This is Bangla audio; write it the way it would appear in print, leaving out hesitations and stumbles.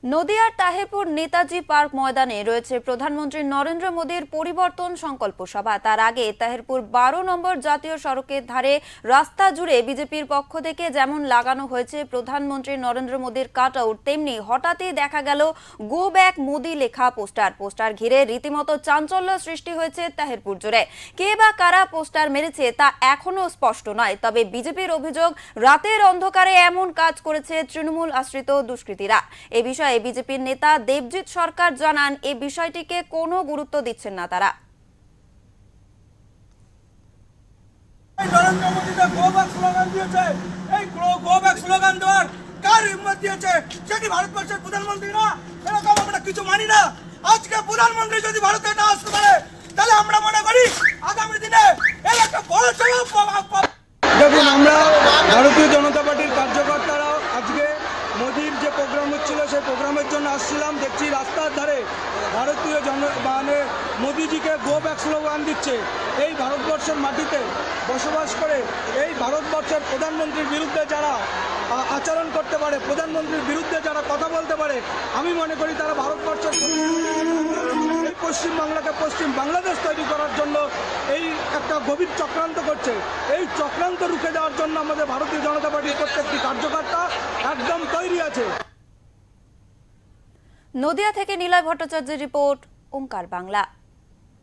নদিয়ার তাহিরপুর নেতাজি পার্ক ময়দানে রয়েছে প্রধানমন্ত্রী নরেন্দ্র মোদীর পরিবর্তন সংকল্প সভা। তার আগে তাহিরপুর 12 নম্বর জাতীয় সড়কের ধারে রাস্তা জুড়ে বিজেপির পক্ষ থেকে যেমন লাগানো হয়েছে প্রধানমন্ত্রী নরেন্দ্র মোদীর কাটআউট, তেমনি হঠাৎই দেখা গেল গো ব্যাক মোদি লেখা পোস্টার ঘিরে রীতিমতো চাঞ্চল্য সৃষ্টি হয়েছে তাহিরপুর জুড়ে। কে বা কারা পোস্টার মেরেছে তা এখনো স্পষ্ট নয়, তবে বিজেপির অভিযোগ রাতের অন্ধকারে এমন কাজ করেছে তৃণমূল আশ্রিত দুষ্কৃতীরা। এ বিষয়ে বিজেপির নেতা দেবজিৎ সরকার জানান, এই বিষয়টিকে কোনো গুরুত্ব দিচ্ছেন না তারা। নরেন্দ্র মোদী যে গো ব্যাক স্লোগান দিয়েছে, এই গো ব্যাক স্লোগান দেওয়ার কার হিম্মত দিয়েছে? সেটি ভারতবর্ষের প্রধানমন্ত্রী না। এরকম আমরা কিছু মানি না। আজকে প্রধানমন্ত্রী যদি ভারতে না আসতে পারে, তাহলে আমরা মনে করি আগামী দিনে এর একটা বড় দেখুন, আমরা ভারতীয় জনতা পার্টির কার্যকর্তারা আজকে মোদির যে প্রোগ্রাম হচ্ছিল সেই প্রোগ্রামের জন্য আসছিলাম। দেখছি রাস্তার ধারে ভারতীয় মোদিজিকে গো ব্যাক স্লোগান দিচ্ছে। এই ভারতবর্ষের মাটিতে বসবাস করে এই ভারতবর্ষের প্রধানমন্ত্রীর বিরুদ্ধে যারা আচরণ করতে পারে, প্রধানমন্ত্রীর বিরুদ্ধে যারা কথা বলতে পারে, আমি মনে করি তারা ভারতবর্ষের এই পশ্চিমবাংলাকে পশ্চিম বাংলাদেশ তৈরি করার জন্য এই একটা গভীর চক্রান্ত করছে। এই চক্রান্ত রুখে দেওয়ার জন্য আমাদের ভারতীয় জনতা পার্টির প্রত্যেকটি কার্যকর্তা একদম তৈরি আছে। নদিয়া থেকে নিলয় ভট্টাচার্যের রিপোর্ট, ওঙ্কার বাংলা।